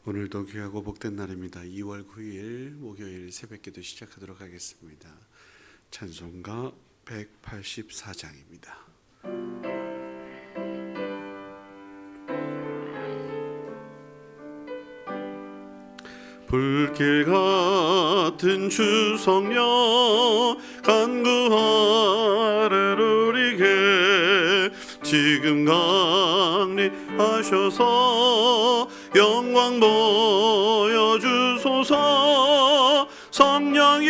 오늘도 귀하고 복된 날입니다. 2월 9일 목요일 새벽기도 시작하도록 하겠습니다. 찬송가 184장입니다. 불길 같은 주 성령 간구하를 우리게 지금 강림하셔서 영광 보여주소서. 성령이여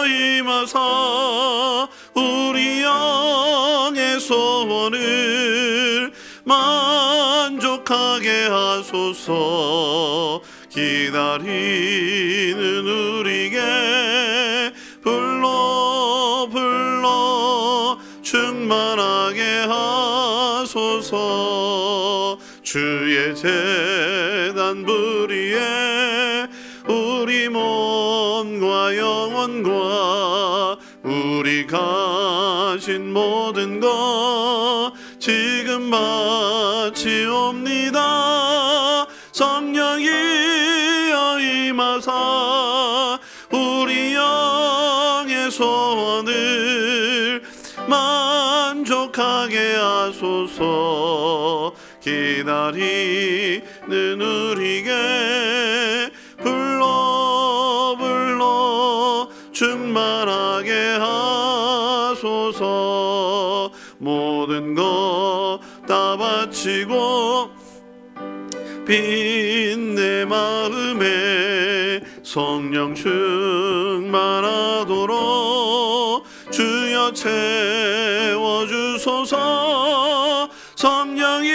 임하사 우리 영의 소원을 만족하게 하소서. 기다리는 우리에게 불러 충만하게 하소서. 주의 제단 불위에 우리 몸과 영혼과 우리 가진 모든 것 지금 바치옵니다. 성령이여 임하사 우리 영의 소원을 만족하게 하소서. 기다리는 우리에게 불러 충만하게 하소서. 모든 것 다 바치고 빈 내 마음에 성령 충만하도록 주여 채워주소서. 성령이여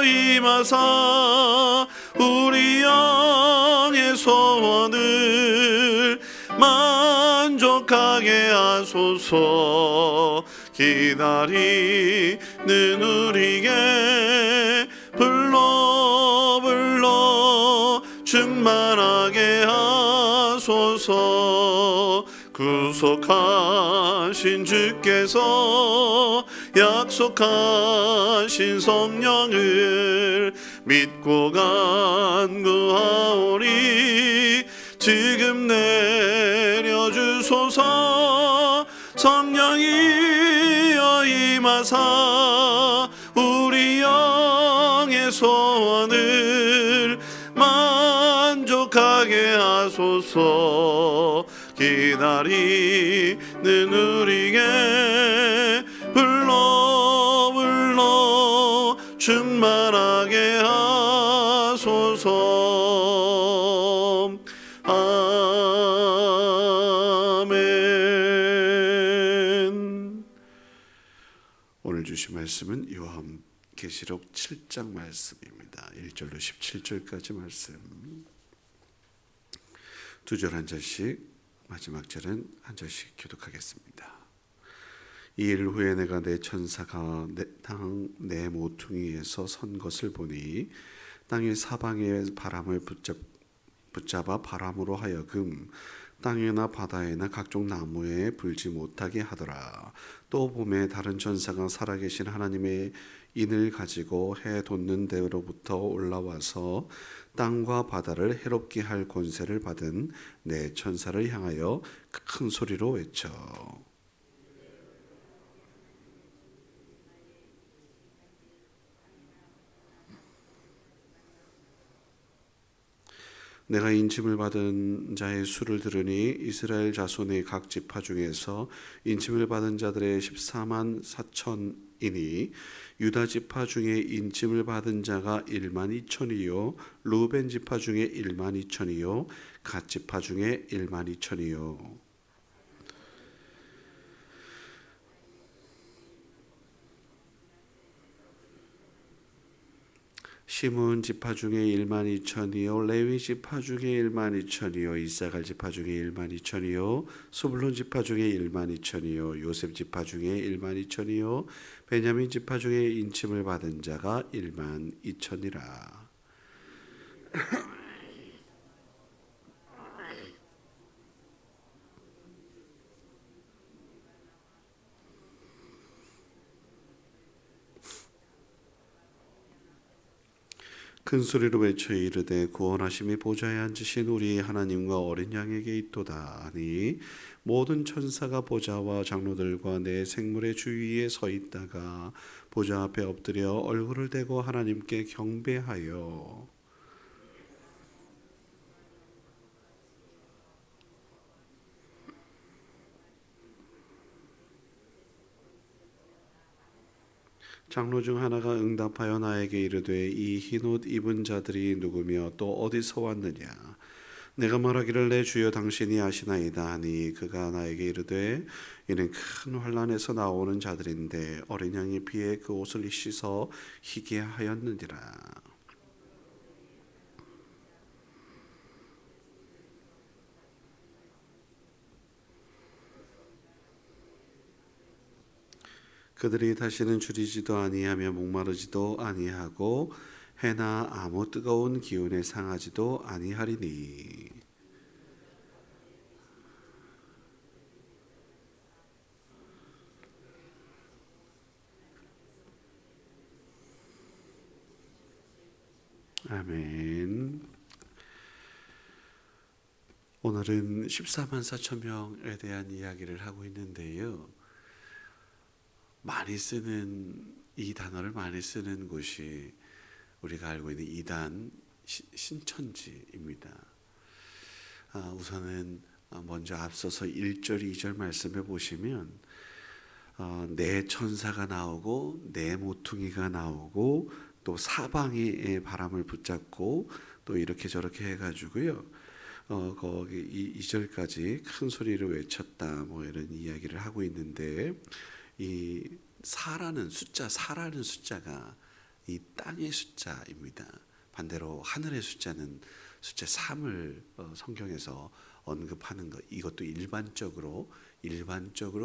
임하사 우리 영의 소원을 만족하게 하소서. 기다리는 우리에게 불러 충만하게 하소서. 구속하신 주께서 약속하신 성령을 믿고 간구하오니 지금 내려주소서. 성령이여 임하사 우리 영의 소원을 만족하게 하소서. 기다리는 우리에게 불러 충만하게 하소서. 아멘. 오늘 주신 말씀은 요한계시록 7장 말씀입니다. 1절로 17절까지 말씀. 두 절 한 절씩, 마지막 절은 한 절씩 교독하겠습니다. 이 일 후에 내가 내 천사가 내 모퉁이에서 선 것을 보니 땅의 사방의 바람을 붙잡아 바람으로 하여금 땅에나 바다에나 각종 나무에 불지 못하게 하더라. 또 봄에 다른 천사가 살아계신 하나님의 인을 가지고 해 돋는 데로부터 올라와서 땅과 바다를 해롭게 할 권세를 받은 내 천사를 향하여 큰 소리로 외쳐 내가 인침을 받은 자의 수를 들으니 이스라엘 자손의 각 지파 중에서 인침을 받은 자들의 14만 4천이니 유다 지파 중에 인침을 받은 자가 1만 2천이요 루벤 지파 중에 1만 2천이요 갓 지파 중에 1만 2천이요 시므온 지파 중에 1만 2천이요 레위 지파 중에 1만 2천이요 이사갈 지파 중에 1만 2천이요 스불론 지파 중에 1만 2천이요 요셉 지파 중에 1만 2천이요 베냐민 지파 중에 인침을 받은 자가 1만 2천이라. 큰 소리로 외쳐 이르되 구원하심이 보좌에 앉으신 우리 하나님과 어린 양에게 있도다 하니 모든 천사가 보좌와 장로들과 내 생물의 주위에 서 있다가 보좌 앞에 엎드려 얼굴을 대고 하나님께 경배하여 장로 중 하나가 응답하여 나에게 이르되 이 흰옷 입은 자들이 누구며 또 어디서 왔느냐. 내가 말하기를 내 주여 당신이 아시나이다 하니 그가 나에게 이르되 이는 큰 환난에서 나오는 자들인데 어린 양의 피에 그 옷을 씻어 희게 하였느니라. 그들이 다시는 줄이지도 아니하며 목마르지도 아니하고 해나 아무 뜨거운 기운에 상하지도 아니하리니. 아멘. 오늘은 14만 4천 명에 대한 이야기를 하고 있는데요. 많이 쓰는 이 단어를 많이 쓰는 곳이 우리가 알고 있는 이단 신천지입니다. 우선은 먼저 앞서서 1절 2절 말씀해 보시면 네 천사가 나오고 네 모퉁이가 나오고 또 사방이 바람을 붙잡고 또 이렇게 저렇게 해가지고요. 거기 2절까지 큰 소리로 외쳤다 뭐 이런 이야기를 하고 있는데 이 사라는 숫자가 이 땅의 숫자입니다. 반대로 하늘의 숫자는 숫자 3을 성경에서 언급하는 것, 이것도 일반적으로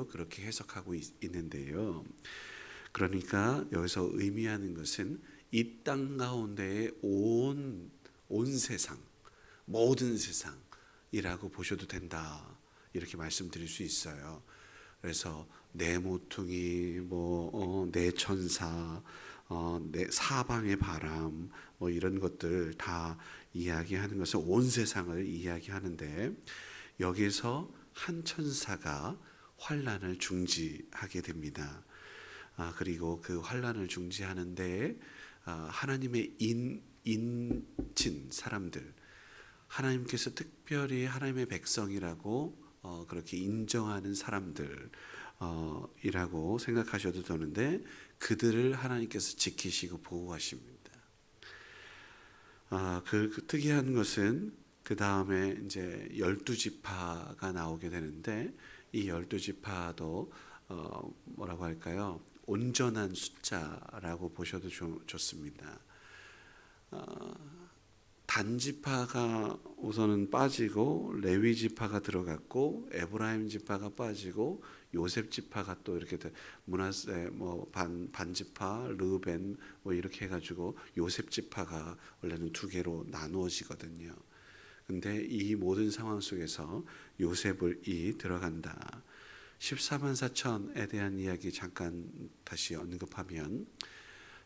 그렇게 해석하고 있는데요. 그러니까 여기서 의미하는 것은 이 땅 가운데의 온 세상, 모든 세상이라고 보셔도 된다, 이렇게 말씀드릴 수 있어요. 그래서 네 모퉁이, 네 천사, 네 사방의 바람, 뭐 이런 것들 다 이야기하는 것은 온 세상을 이야기하는데, 여기서 한 천사가 환난을 중지하게 됩니다. 그리고 그 환난을 중지하는데 하나님의 인친 사람들, 하나님께서 특별히 하나님의 백성이라고 그렇게 인정하는 사람들 이라고 생각하셔도 되는데, 그들을 하나님께서 지키시고 보호하십니다. 그 특이한 것은 그 다음에 이제 12지파가 나오게 되는데, 이 12지파도 뭐라고 할까요? 온전한 숫자라고 보셔도 좋습니다. 단지파가 우선은 빠지고 레위 지파가 들어갔고 에브라임 지파가 빠지고 요셉 지파가 또 이렇게 므낫세 반지파 르벤 이렇게 해가지고 요셉 지파가 원래는 두 개로 나누어지거든요. 근데 이 모든 상황 속에서 요셉이 들어간다. 14만 4천에 대한 이야기 잠깐 다시 언급하면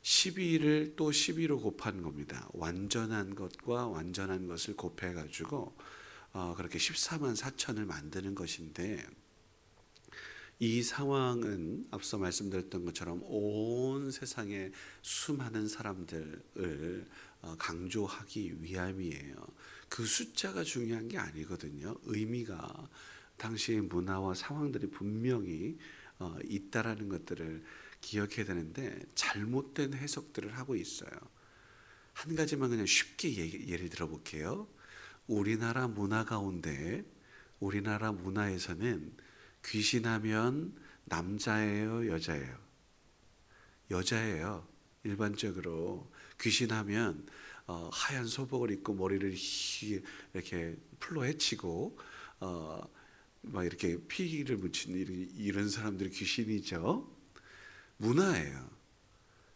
12를 또 12로 곱한 겁니다. 완전한 것과 완전한 것을 곱해가지고 그렇게 14만 4천을 만드는 것인데, 이 상황은 앞서 말씀드렸던 것처럼 온 세상의 수많은 사람들을 강조하기 위함이에요. 그 숫자가 중요한 게 아니거든요. 의미가, 당시의 문화와 상황들이 분명히 있다라는 것들을 기억해야 되는데, 잘못된 해석들을 하고 있어요. 한 가지만 그냥 쉽게 예를 들어볼게요. 우리나라 문화 가운데, 우리나라 문화에서는 귀신하면 남자예요, 여자예요? 여자예요. 일반적으로 귀신하면 하얀 소복을 입고 머리를 이렇게 풀로 헤치고 막 이렇게 피를 묻힌 이런 사람들이 귀신이죠. 문화예요.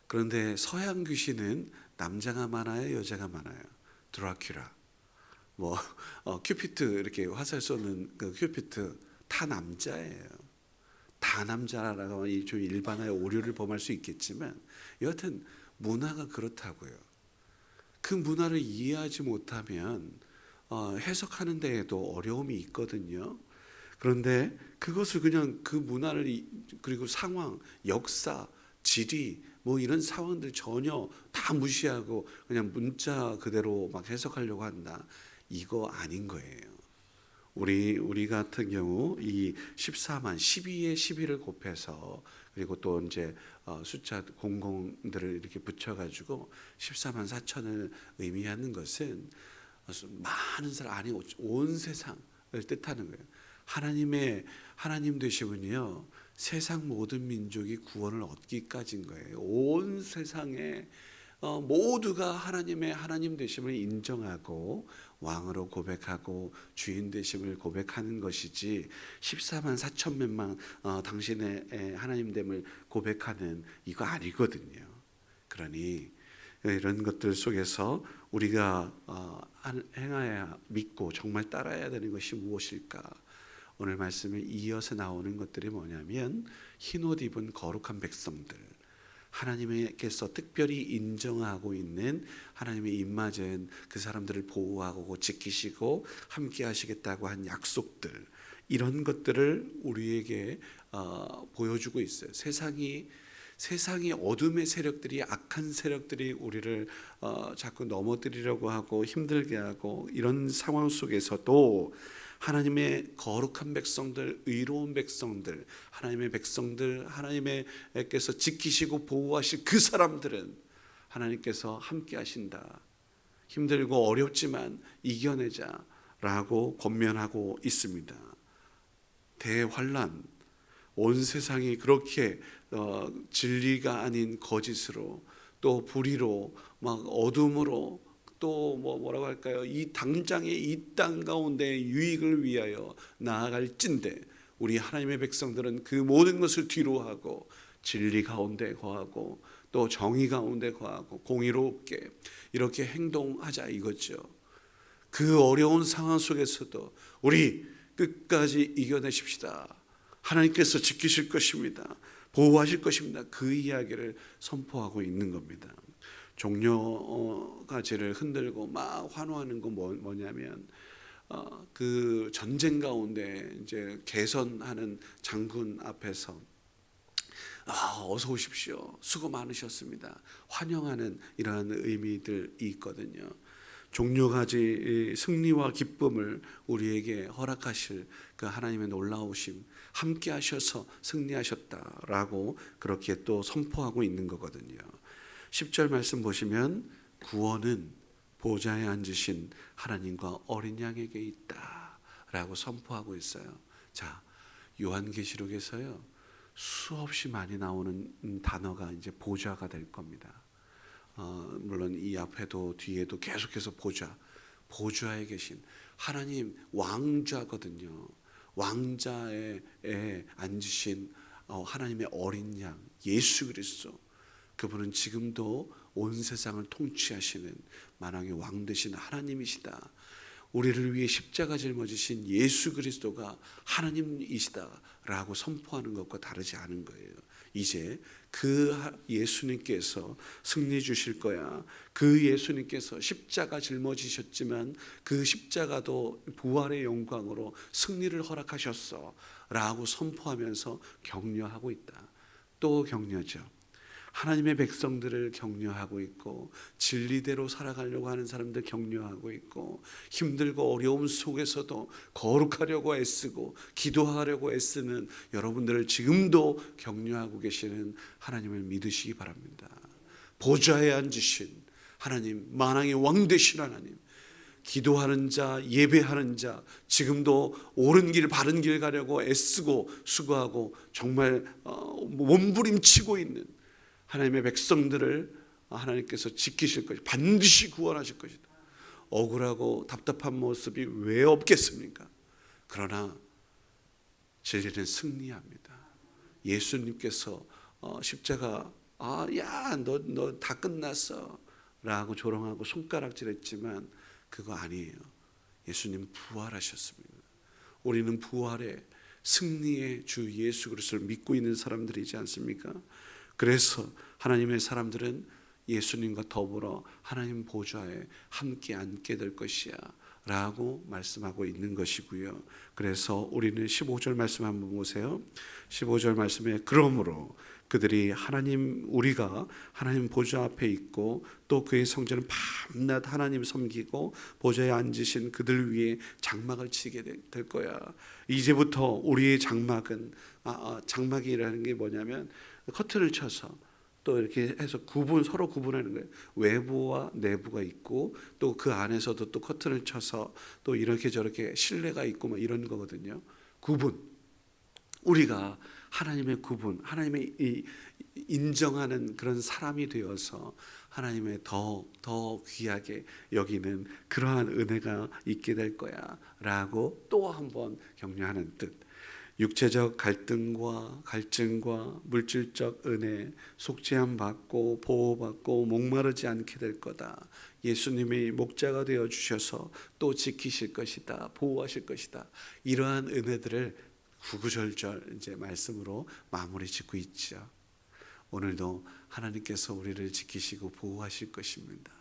그런데 서양 귀신은 남자가 많아요, 여자가 많아요? 드라큘라, 큐피트, 이렇게 화살 쏘는 그 큐피트 다 남자예요. 다 남자라고 좀 일반화의 오류를 범할 수 있겠지만 여하튼 문화가 그렇다고요. 그 문화를 이해하지 못하면 해석하는 데에도 어려움이 있거든요. 그런데 그것을 그냥 그 문화를 그리고 상황, 역사, 지리 뭐 이런 상황들 전혀 다 무시하고 그냥 문자 그대로 막 해석하려고 한다. 이거 아닌 거예요. 우리 같은 경우 이 14만 12에 12를 곱해서 그리고 또 이제 숫자 00들을 이렇게 붙여가지고 14만 4천을 의미하는 것은 많은 사람 아니 온 세상을 뜻하는 거예요. 하나님 되시면요 세상 모든 민족이 구원을 얻기까지인 거예요. 온 세상에 모두가 하나님의 하나님 되심을 인정하고 왕으로 고백하고 주인 되심을 고백하는 것이지 14만 4천 명만 당신의 하나님됨을 고백하는 이거 아니거든요. 그러니 이런 것들 속에서 우리가 행하여야 믿고 정말 따라야 되는 것이 무엇일까? 오늘 말씀에 이어서 나오는 것들이 뭐냐면 흰옷 입은 거룩한 백성들, 하나님께서 특별히 인정하고 있는 하나님의 입맞은 그 사람들을 보호하고 지키시고 함께 하시겠다고 한 약속들, 이런 것들을 우리에게 보여주고 있어요. 세상이 어둠의 세력들이, 악한 세력들이 우리를 자꾸 넘어뜨리려고 하고 힘들게 하고 이런 상황 속에서도 하나님의 거룩한 백성들, 의로운 백성들, 하나님의 백성들, 하나님께서 지키시고 보호하실 그 사람들은 하나님께서 함께 하신다. 힘들고 어렵지만 이겨내자라고 권면하고 있습니다. 대환란, 온 세상이 그렇게 진리가 아닌 거짓으로 또 불의로 막 어둠으로 또 뭐라고 할까요? 이 당장의 이 땅 가운데 유익을 위하여 나아갈진대 우리 하나님의 백성들은 그 모든 것을 뒤로하고 진리 가운데 거하고 또 정의 가운데 거하고 공의롭게 이렇게 행동하자 이거죠. 그 어려운 상황 속에서도 우리 끝까지 이겨내십시다. 하나님께서 지키실 것입니다. 보호하실 것입니다. 그 이야기를 선포하고 있는 겁니다. 종려가지를 흔들고 막 환호하는 건 뭐냐면 그 전쟁 가운데 이제 개선하는 장군 앞에서 어서 오십시오. 수고 많으셨습니다. 환영하는 이러한 의미들이 있거든요. 종려가지 승리와 기쁨을 우리에게 허락하실 그 하나님의 놀라우심, 함께 하셔서 승리하셨다라고 그렇게 또 선포하고 있는 거거든요. 10절 말씀 보시면 구원은 보좌에 앉으신 하나님과 어린 양에게 있다라고 선포하고 있어요. 자, 요한계시록에서요 수없이 많이 나오는 단어가 이제 보좌가 될 겁니다. 물론 이 앞에도 뒤에도 계속해서 보좌에 계신 하나님 왕좌거든요. 왕좌에 앉으신 하나님의 어린 양 예수 그리스도, 그분은 지금도 온 세상을 통치하시는 만왕의 왕 되신 하나님이시다. 우리를 위해 십자가 짊어지신 예수 그리스도가 하나님이시다라고 선포하는 것과 다르지 않은 거예요. 이제 그 예수님께서 승리 주실 거야. 그 예수님께서 십자가 짊어지셨지만 그 십자가도 부활의 영광으로 승리를 허락하셨어 라고 선포하면서 격려하고 있다. 또 격려죠. 하나님의 백성들을 격려하고 있고 진리대로 살아가려고 하는 사람들 격려하고 있고 힘들고 어려움 속에서도 거룩하려고 애쓰고 기도하려고 애쓰는 여러분들을 지금도 격려하고 계시는 하나님을 믿으시기 바랍니다. 보좌에 앉으신 하나님, 만왕의 왕 되신 하나님, 기도하는 자, 예배하는 자, 지금도 옳은 길, 바른 길 가려고 애쓰고 수고하고 정말 몸부림치고 있는 하나님의 백성들을 하나님께서 지키실 것이다. 반드시 구원하실 것이다. 억울하고 답답한 모습이 왜 없겠습니까? 그러나 진리는 승리합니다. 예수님께서 십자가 야 너 다 끝났어 라고 조롱하고 손가락질했지만 그거 아니에요. 예수님 부활하셨습니다. 우리는 부활의 승리의 주 예수 그리스도를 믿고 있는 사람들이지 않습니까? 그래서 하나님의 사람들은 예수님과 더불어 하나님 보좌에 함께 앉게 될 것이야 라고 말씀하고 있는 것이고요. 그래서 우리는 15절 말씀 한번 보세요. 15절 말씀에 그러므로 그들이 우리가 하나님 보좌 앞에 있고 또 그의 성전은 밤낮 하나님 섬기고 보좌에 앉으신 그들 위에 장막을 치게 될 거야. 이제부터 우리의 장막은 장막이라는 게 뭐냐면 커튼을 쳐서 또 이렇게 해서 서로 구분하는 거예요. 외부와 내부가 있고 또 그 안에서도 또 커튼을 쳐서 또 이렇게 저렇게 실내가 있고 뭐 이런 거거든요. 구분. 우리가 하나님의 구분, 하나님의 인정하는 그런 사람이 되어서 하나님의 더 귀하게 여기는 그러한 은혜가 있게 될 거야 라고 또 한번 격려하는 뜻. 육체적 갈등과 갈증과 물질적 은혜, 속죄함 받고 보호받고 목마르지 않게 될 거다. 예수님이 목자가 되어 주셔서 또 지키실 것이다, 보호하실 것이다. 이러한 은혜들을 구구절절 이제 말씀으로 마무리 짓고 있죠. 오늘도 하나님께서 우리를 지키시고 보호하실 것입니다.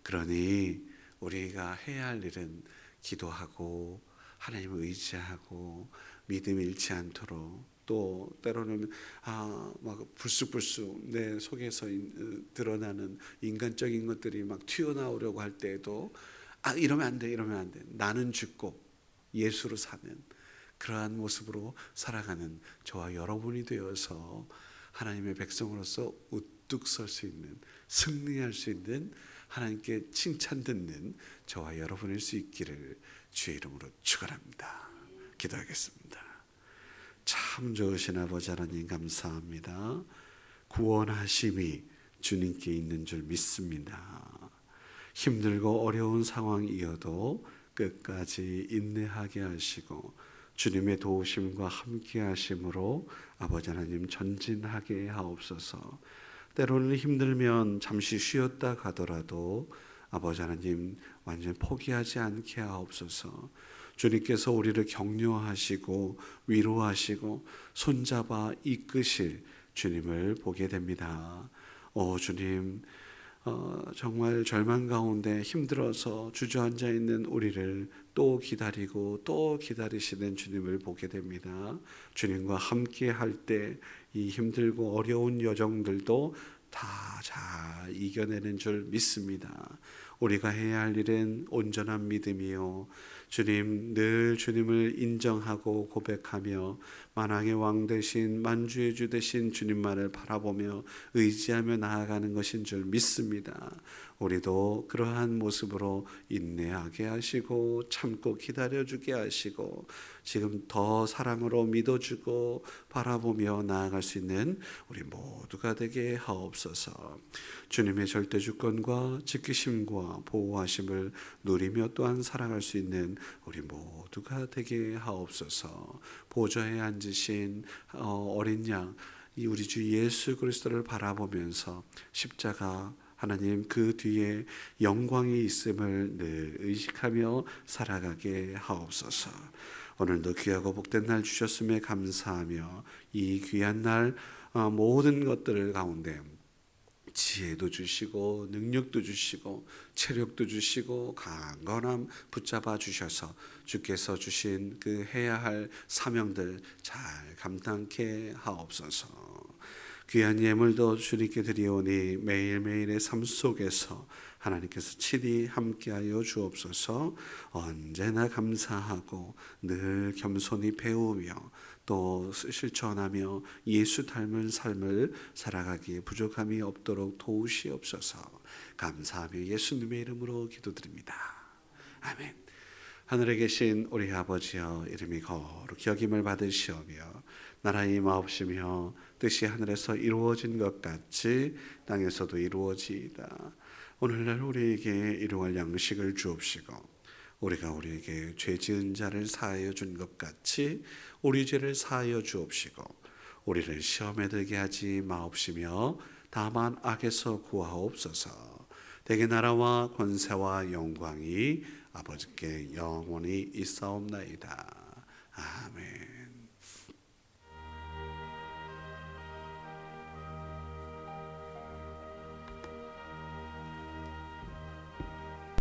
그러니 우리가 해야 할 일은 기도하고 하나님을 의지하고 믿음 잃지 않도록, 또 때로는 막 불쑥불쑥 내 속에서 드러나는 인간적인 것들이 막 튀어나오려고 할 때에도 이러면 안 돼, 이러면 안 돼. 나는 죽고 예수로 사는 그러한 모습으로 살아가는 저와 여러분이 되어서 하나님의 백성으로서 우뚝 설 수 있는, 승리할 수 있는, 하나님께 칭찬 듣는 저와 여러분일 수 있기를 주의 이름으로 축원합니다. 기도하겠습니다. 참 좋으신 아버지 하나님 감사합니다. 구원하심이 주님께 있는 줄 믿습니다. 힘들고 어려운 상황이어도 끝까지 인내하게 하시고 주님의 도우심과 함께 하심으로 아버지 하나님 전진하게 하옵소서. 때로는 힘들면 잠시 쉬었다 가더라도 아버지 하나님 완전히 포기하지 않게 하옵소서. 주님께서 우리를 격려하시고 위로하시고 손잡아 이끄실 주님을 보게 됩니다. 주님, 정말 절망 가운데 힘들어서 주저앉아 있는 우리를 또 기다리고 또 기다리시는 주님을 보게 됩니다. 주님과 함께 할 때 이 힘들고 어려운 여정들도 다 잘 이겨내는 줄 믿습니다. 우리가 해야 할 일은 온전한 믿음이요, 주님, 늘 주님을 인정하고 고백하며 만왕의 왕 되신 만주의 주 되신 주님만을 바라보며 의지하며 나아가는 것인 줄 믿습니다. 우리도 그러한 모습으로 인내하게 하시고 참고 기다려주게 하시고 지금 더 사랑으로 믿어주고 바라보며 나아갈 수 있는 우리 모두가 되게 하옵소서. 주님의 절대 주권과 지키심과 보호하심을 누리며 또한 살아갈 수 있는 우리 모두가 되게 하옵소서. 보좌에 앉으신 어린 양, 우리 주 예수 그리스도를 바라보면서 십자가 하나님 그 뒤에 영광이 있음을 늘 의식하며 살아가게 하옵소서. 오늘도 귀하고 복된 날 주셨음에 감사하며 이 귀한 날 모든 것들 가운데 지혜도 주시고 능력도 주시고 체력도 주시고 강건함 붙잡아 주셔서 주께서 주신 그 해야 할 사명들 잘 감당케 하옵소서. 귀한 예물도 주님께 드리오니 매일매일의 삶 속에서 하나님께서 친히 함께하여 주옵소서. 언제나 감사하고 늘 겸손히 배우며 또 실천하며 예수 닮은 삶을 살아가기에 부족함이 없도록 도우시옵소서. 감사하며 예수님의 이름으로 기도드립니다. 아멘. 하늘에 계신 우리 아버지여, 이름이 거룩히 여김을 받으시오며 나라의 임하옵시며 뜻이 하늘에서 이루어진 것 같이 땅에서도 이루어지이다. 오늘날 우리에게 일용할 양식을 주옵시고 우리가 우리에게 죄 지은 자를 사하여 준 것 같이 우리 죄를 사하여 주옵시고 우리를 시험에 들게 하지 마옵시며 다만 악에서 구하옵소서. 대개 나라와 권세와 영광이 아버지께 영원히 있사옵나이다. 아멘.